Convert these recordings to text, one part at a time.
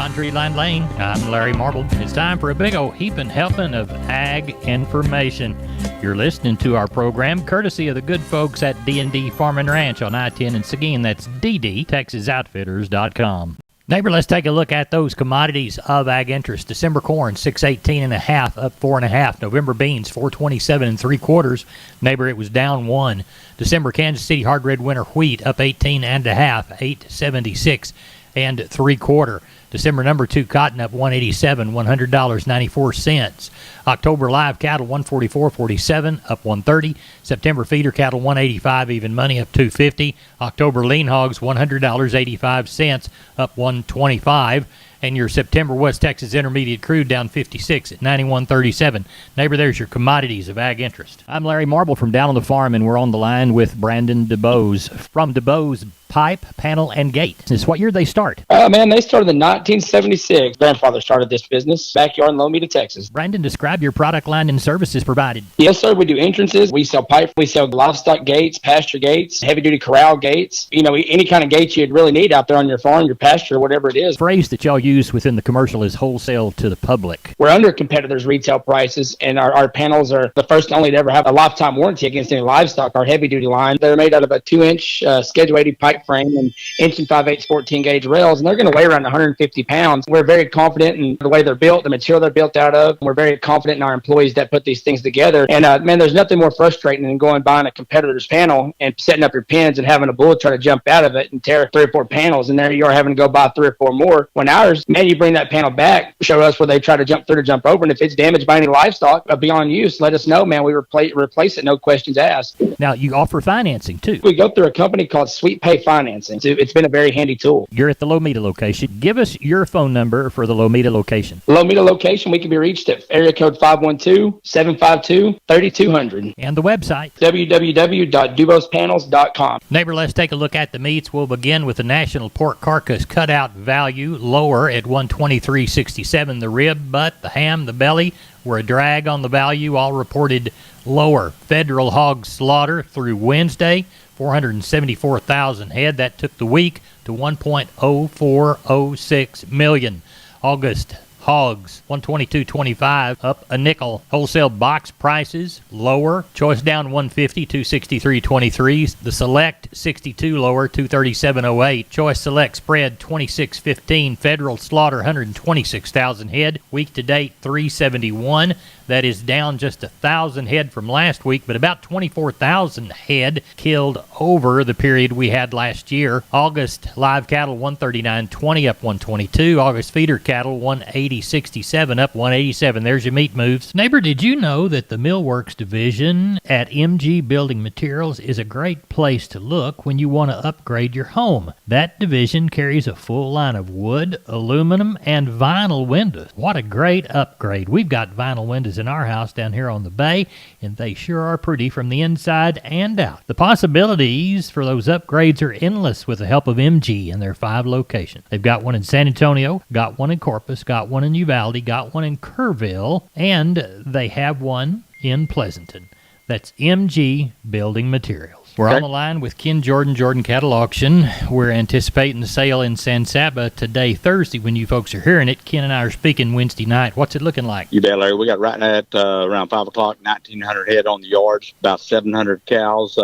Laundryland Lane. I'm Larry Marble. It's time for a big old heaping helping of ag information. You're listening to our program courtesy of the good folks at D&D Farm and Ranch on I-10 in Seguin. That's DDTexasOutfitters.com. Neighbor, let's take a look at those commodities of ag interest. December corn, 618.5, up 4.5. November beans, 427 3/4. Neighbor, it was down 1. December Kansas City hard red winter wheat, up 18.5, 876 3/4. December number 2 cotton up 187, $100.94. October live cattle 144.47, up 130. September feeder cattle 185, even money, up 250. October lean hogs $100.85, up 125. And your September West Texas Intermediate crude down 56 at 91.37. Neighbor, there's your commodities of ag interest. I'm Larry Marble from down on the farm, and we're on the line with Brandon DeBose from DeBose Pipe, Panel, and Gate. This what year they start? Man, they started in 1976. Grandfather started this business, backyard in Lomita, Texas. Brandon, describe your product line and services provided. Yes, sir. We do entrances. We sell pipe. We sell livestock gates, pasture gates, heavy-duty corral gates. You know, any kind of gate you'd really need out there on your farm, your pasture, whatever it is. The phrase that y'all use within the commercial is wholesale to the public. We're under competitors' retail prices, and our panels are the first and only to ever have a lifetime warranty against any livestock. Our heavy-duty line, they're made out of a 2-inch Schedule 80 pipe frame and inch and 5/8 14-gauge rails, and they're going to weigh around 150 pounds. We're very confident in the way they're built, the material they're built out of. We're very confident in our employees that put these things together. And, man, there's nothing more frustrating than going buying a competitor's panel and setting up your pins and having a bull try to jump out of it and tear 3 or 4 panels, and there you are having to go buy 3 or 4 more. When ours, man, you bring that panel back, show us where they try to jump through to jump over, and if it's damaged by any livestock beyond use, let us know, man. We replace it, no questions asked. Now, you offer financing, too. We go through a company called Sweet Pay Financing. It's been a very handy tool. You're at the Lomita location. Give us your phone number for the Lomita location. Lomita location, we can be reached at area code 512-752-3200. And the website? www.dubospanels.com. Neighbor, let's take a look at the meats. We'll begin with the national pork carcass cutout value, lower at $123.67. The rib, butt, the ham, the belly were a drag on the value, all reported lower. Federal hog slaughter through Wednesday, 474,000 head. That took the week to 1.0406 million. August hogs 122.25, up a nickel. Wholesale box prices lower. Choice down 150, 263.23. The select 62 lower, 237.08. Choice select spread 26.15. Federal slaughter 126,000 head. Week to date 371. That is down just 1,000 head from last week, but about 24,000 head killed over the period we had last year. August live cattle 139.20, up 122. August feeder cattle 180.67, up 187. There's your meat moves. Neighbor, did you know that the Millworks division at MG Building Materials is a great place to look when you want to upgrade your home? That division carries a full line of wood, aluminum, and vinyl windows. What a great upgrade. We've got vinyl windows in our house down here on the bay, and they sure are pretty from the inside and out. The possibilities for those upgrades are endless with the help of MG and their 5 locations. They've got one in San Antonio, got one in Corpus, got one in Uvalde, got one in Kerrville, and they have one in Pleasanton. That's MG Building Materials. We're on the line with Ken Jordan Cattle Auction. We're anticipating the sale in San Saba today, Thursday. When you folks are hearing it, Ken and I are speaking Wednesday night. What's it looking like? You bet, Larry. We got right now at around 5 o'clock, 1,900 head on the yards, about 700 cows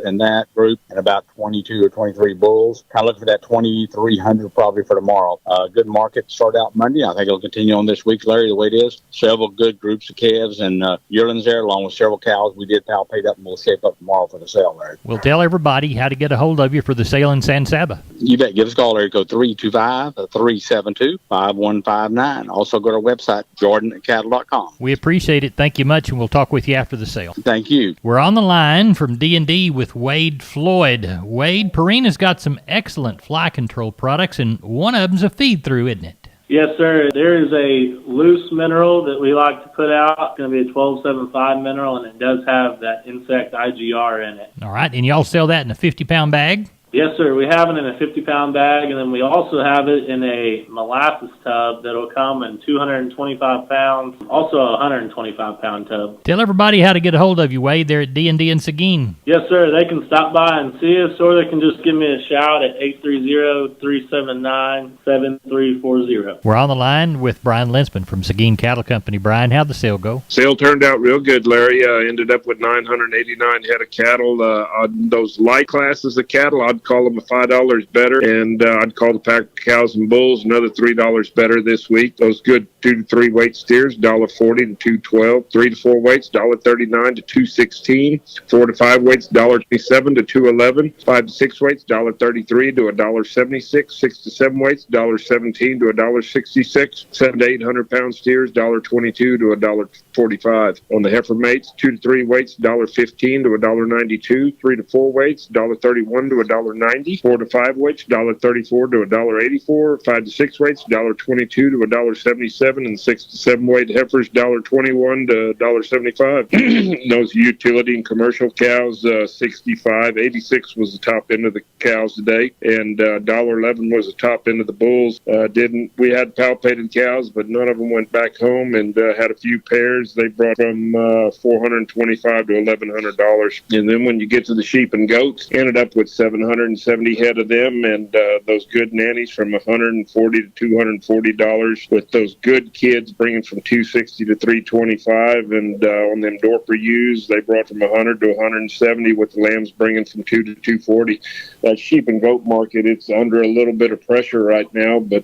in that group, and about 22 or 23 bulls. Kind of looking for that 2,300 probably for tomorrow. Good market start out Monday. I think it'll continue on this week, Larry, the way it is. Several good groups of calves and yearlings there, along with several cows. We did palpate up, and we'll shape up tomorrow for the sale, Larry. We'll tell everybody how to get a hold of you for the sale in San Saba. You bet. Give us a call, Larry. Go 325-372-5159. Also go to our website, jordancattle.com. We appreciate it. Thank you much, and we'll talk with you after the sale. Thank you. We're on the line from D&D with Wade Floyd. Wade, Purina's got some excellent fly control products, and one of them's a feed-through, isn't it? Yes, sir. There is a loose mineral that we like to put out. It's going to be a 1275 mineral, and it does have that insect IGR in it. All right, and y'all sell that in a 50-pound bag? Yes, sir. We have it in a 50-pound bag, and then we also have it in a molasses tub that'll come in 225 pounds, also a 125-pound tub. Tell everybody how to get a hold of you, Wade, there at D&D in Seguin. Yes, sir. They can stop by and see us, or they can just give me a shout at 830-379-7340. We're on the line with Brian Lensman from Seguin Cattle Company. Brian, how'd the sale go? Sale turned out real good, Larry. Ended up with 989 head of cattle. On those light classes of cattle, I'd call them $5 better, and I'd call the pack cows and bulls another $3 better this week. Those good 2 to 3 weight steers, $1.40 to $2.12. 3 to 4 weights, $1.39 to $2.16. 4 to 5 weights, $1.27 to $2.11. 5 to 6 weights, $1.33 to $1.76. 6 to 7 weights, $1.17 to $1.66. 7 to 800 pound steers, $1.22 to $1.45. On the heifer mates, 2 to 3 weights, $1.15 to $1.92. 3 to 4 weights, $1.31 to $1.90. 4 to 5 weights, $1.34 to $1.84. 5 to 6 weights, $1.22 to $1.77. And 6 to 7 weight heifers, $1.21 to $1.75. Those utility and commercial cows, 65, 86 was the top end of the cows today, and $1.11 was the top end of the bulls. We had palpated cows, but none of them went back home, and had a few pairs. They brought from $425 to $1,100. And then when you get to the sheep and goats, ended up with 770 head of them, and those good nannies from $140 to $240, with those good kids bringing from $260 to $325, and on them Dorper ewes, they brought from $100 to $170, with the lambs bringing from $2 to $240. That sheep and goat market, it's under a little bit of pressure right now, but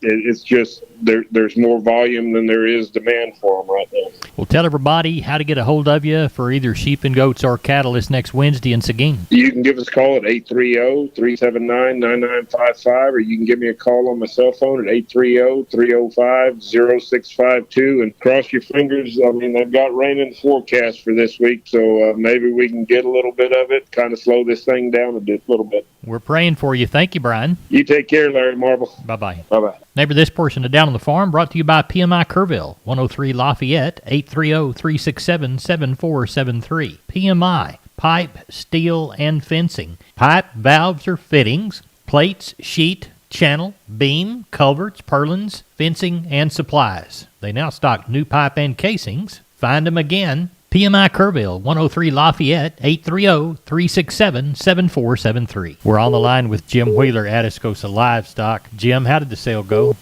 it's just there's more volume than there is demand for them right now. Well, tell everybody how to get a hold of you for either sheep and goats or cattle this next Wednesday in Seguin. You can give us a call at 830-379-9955, or you can give me a call on my cell phone at 830-305-0652, and cross your fingers. I mean, they've got rain in the forecast for this week, so maybe we can get a little bit of it, kind of slow this thing down a little bit. We're praying for you. Thank you, Brian. You take care, Larry Marble. Bye-bye. Bye-bye. Neighbor, this portion of Down on the Farm brought to you by PMI Kerrville, 103 Lafayette, 830-367-7473. PMI, pipe, steel, and fencing. Pipe, valves, or fittings, plates, sheet, channel, beam, culverts, purlins, fencing, and supplies. They now stock new pipe and casings. Find them again. PMI Kerrville, 103 Lafayette, 830-367-7473. We're on the line with Jim Wheeler, Atascosa Livestock. Jim, how did the sale go?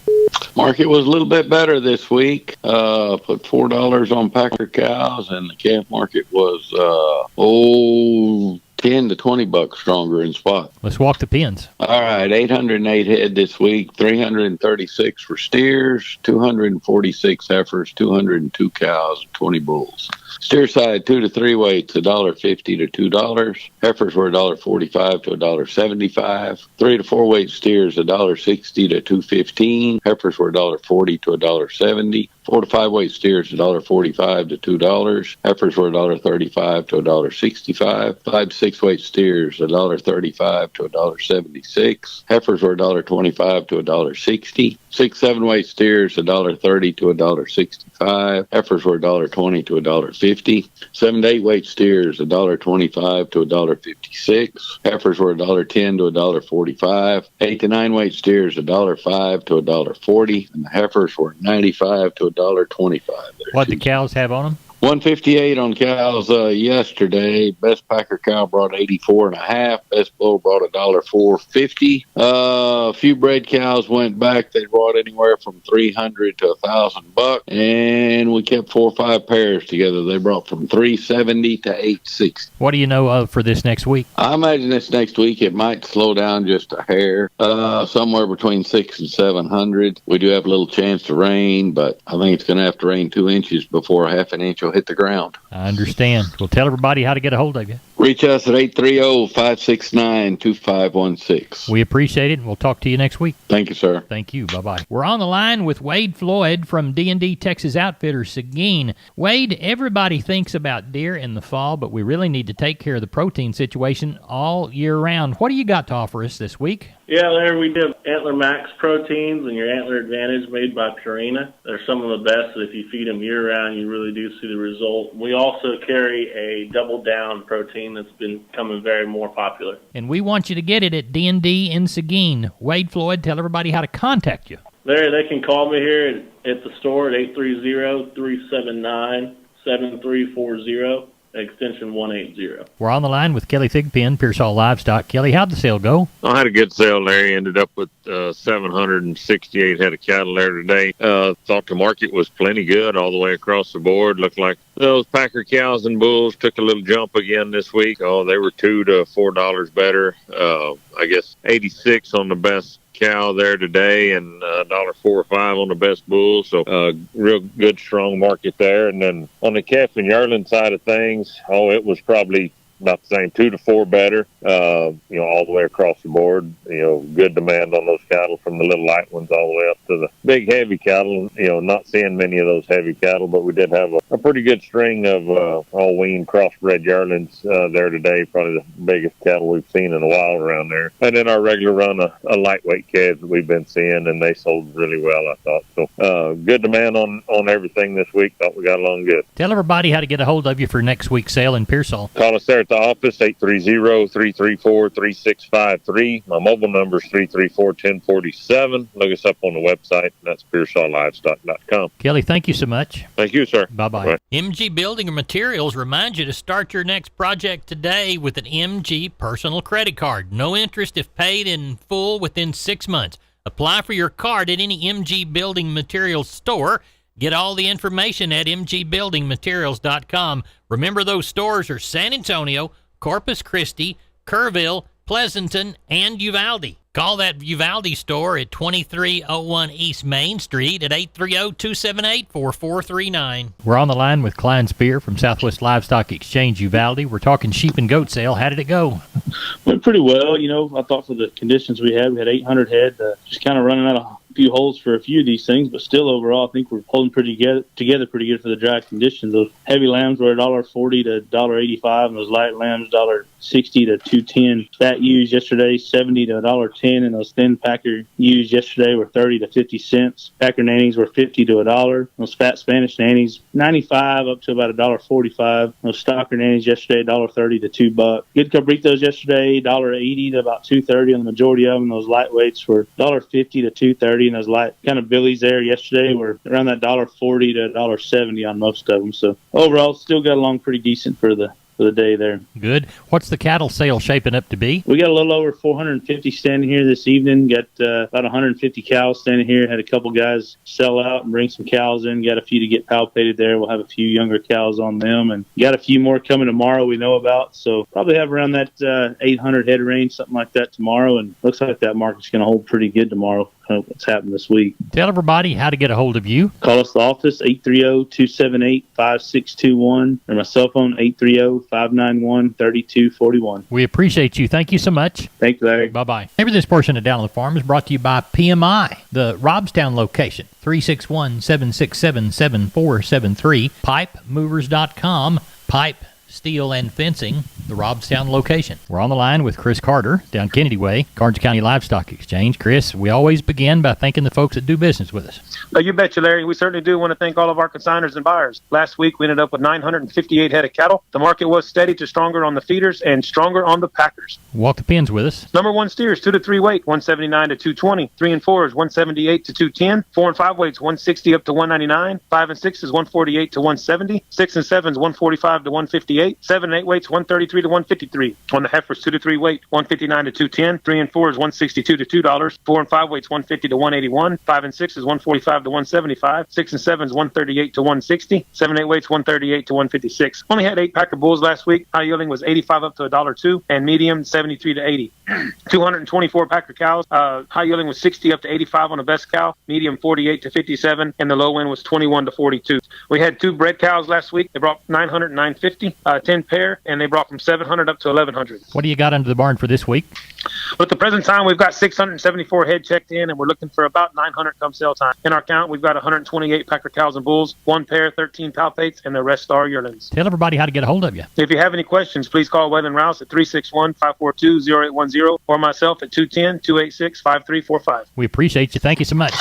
Market was a little bit better this week. Put $4 on Packer cows, and the calf market was 10 to $20 stronger in spot. Let's walk the pens. All right, 808 head this week, 336 for steers, 246 heifers, 202 cows, and 20 bulls. Steer side 2 to 3 weights, $1.50 to $2. Heifers were $1.45 to $1.75. 3 to 4 weight steers $1.60 to $2.15. Heifers were $1.40 to $1.70. 4 to 5 weight steers $1.45 to $2. Heifers were $1.35 to $1.65. 5 to 6 weight steers $1.35 to $1.76. Heifers were $1.25 to $1.60. 6 7 weight steers $1.30 to $1.65. Heifers were $1.20 to $1.50. 7 to 8 weight steers $1.25 to $1.56. Heifers were $1.10 to $1.45. 8 to 9 weight steers $1.05 to $1.40, and the heifers were $95 to $1.25. What the cows have on them? 158 on cows yesterday. Best Packer cow brought 84.5. Best bull brought $1.450. A few bred cows went back. They brought anywhere from $300 to $1,000, and we kept 4 or 5 pairs together. They brought from $370 to $860. What do you know of for this next week? I imagine this next week it might slow down just a hair, somewhere between 600 and 700. We do have a little chance to rain, but I think it's going to have to rain 2 inches before a half an inch will hit the ground. I understand. Well, tell everybody how to get a hold of you. Reach us at 830-569-2516. We appreciate it, and we'll talk to you next week. Thank you, sir. Thank you. Bye-bye. We're on the line with Wade Floyd from D&D Texas Outfitters, Seguin. Wade, everybody thinks about deer in the fall, but we really need to take care of the protein situation all year round. What do you got to offer us this week? Yeah, there we do Antler Max proteins and your Antler Advantage made by Purina. They're some of the best that if you feed them year-round, you really do see the result. We also carry a Double Down protein breeding that's been becoming very more popular. And we want you to get it at D&D in Seguin. Wade Floyd, tell everybody how to contact you. They can call me here at the store at 830-379-7340, extension 180. We're on the line with Kelly Thigpen, Pearsall Livestock. Kelly, how'd the sale go? I had a good sale, Larry. Ended up with 768 head of cattle there today. Thought the market was plenty good all the way across the board. Looked like those Packer cows and bulls took a little jump again this week. Oh, they were $2 to $4 better. I guess 86 on the best cow there today and $1.4 or $5 on the best bull. So real good, strong market there. And then on the calf and yearling side of things, it was probably about the same, 2 to 4 better, all the way across the board. Good demand on those cattle from the little light ones all the way up to the big heavy cattle. Not seeing many of those heavy cattle, but we did have a pretty good string of all weaned crossbred yearlings there today, probably the biggest cattle we've seen in a while around there. And then our regular run of lightweight calves that we've been seeing, and they sold really well, I thought. So good demand on everything this week. Thought we got along good. Tell everybody how to get a hold of you for next week's sale in Pearsall. Call us there at the office, 830-334-3653. My mobile number is 334-1047. Look us up on the website. That's PearsallLivestock.com. Kelly, thank you so much. Thank you, sir. Bye-bye. Bye. MG Building and Materials reminds you to start your next project today with an MG personal credit card. No interest if paid in full within 6 months. Apply for your card at any MG Building Materials store. Get all the information at mgbuildingmaterials.com. Remember, those stores are San Antonio, Corpus Christi, Kerrville, Pleasanton, and Uvalde. Call that Uvalde store at 2301 East Main Street at 830-278-4439. We're on the line with Klein Spear from Southwest Livestock Exchange Uvalde. We're talking sheep and goat sale. How did it go? Went pretty well. I thought for the conditions we had 800 head, just kind of running out of few holes for a few of these things, but still overall I think we're holding together pretty good for the dry conditions. Those heavy lambs were $1.40 to $1.85, and those light lambs $1.60 to $2.10. Fat ewes yesterday $70 to $1.10, and those thin packer ewes yesterday were 30 to 50 cents. Packer nannies were $50 to $1. Those fat Spanish nannies $95 up to about $1.45. Those stocker nannies yesterday $1.30 to $2. Good cabritos yesterday $1.80 to about $2.30 on the majority of them. Those lightweights were $1.50 to $2.30. And those light kind of billies there yesterday were around that $1.40 to $1.70 on most of them. So overall, still got along pretty decent for the day there. Good. What's the cattle sale shaping up to be? We got a little over 450 standing here this evening. Got about 150 cows standing here. Had a couple guys sell out and bring some cows in. Got a few to get palpated there. We'll have a few younger cows on them, and got a few more coming tomorrow we know about. So probably have around that 800 head range, something like that tomorrow. And looks like that market's going to hold pretty good tomorrow. What's happened this week. Tell everybody how to get a hold of you. Call us the office, 830-278-5621, or my cell phone, 830-591-3241. We appreciate you. Thank you so much. Thank you, Larry. Bye-bye. Maybe this portion of Down on the Farm is brought to you by PMI, the Robstown location, 361-767-7473, pipemovers.com, pipe, steel, and fencing, the Robstown location. We're on the line with Chris Carter, down Kennedy Way, Karnes County Livestock Exchange. Chris, we always begin by thanking the folks that do business with us. You betcha, Larry. We certainly do want to thank all of our consigners and buyers. Last week, we ended up with 958 head of cattle. The market was steady to stronger on the feeders and stronger on the packers. Walk the pins with us. Number 1 steers, 2 to 3 weight, 179 to 220. 3 and 4 is 178 to 210. 4 and 5 weights, 160 up to 199. 5 and 6 is 148 to 170. 6 and 7 is 145 to 158. 7 and 8 weights, 133 to 153. On the heifers, 2 to 3 weight, 159 to 210. 3 and 4 is 162 to $2. 4 and 5 weights, 150 to 181. 5 and 6 is 145 to 175. 6 and 7 is 138 to 160. 7 and 8 weights, 138 to 156. Only had 8 packer bulls last week. High yielding was 85 up to $1.02, and medium 73 to 80. 224 packer cows. High yielding was 60 up to 85 on the best cow. Medium 48 to 57, and the low end was 21 to 42. We had 2 bred cows last week. They brought 900 and 950, 10 pair, and they brought from 700 up to 1100. What do you got under the barn for this week? At the present time, we've got 674 head checked in, and we're looking for about 900 come sale time. In our count, we've got 128 packer cows and bulls, 1 pair, 13 palpates, and the rest are yearlings. Tell everybody how to get a hold of you. If you have any questions, please call Waylon Rouse at 361-542-0810 or myself at 210-286-5345. We appreciate you. Thank you so much.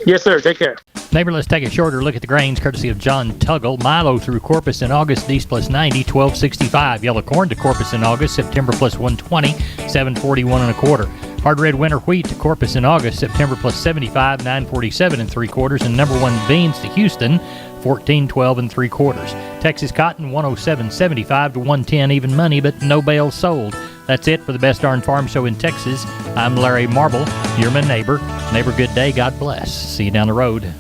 Yes, sir. Take care. Neighbor, let's take a shorter look at the grains courtesy of John Tuggle. Milo through Corpus in August, East plus 90, 12.65. Yellow corn to Corpus in August, September plus 120, 7.41 and a quarter. Hard red winter wheat to Corpus in August, September plus 75, 9.47 and 3/4. And number one beans to Houston, 14.12 and 3/4. Texas cotton 107.75 to 110 even money, but no bales sold. That's it for the Best Darn Farm Show in Texas. I'm Larry Marble, your neighbor. Neighbor, good day. God bless. See you down the road.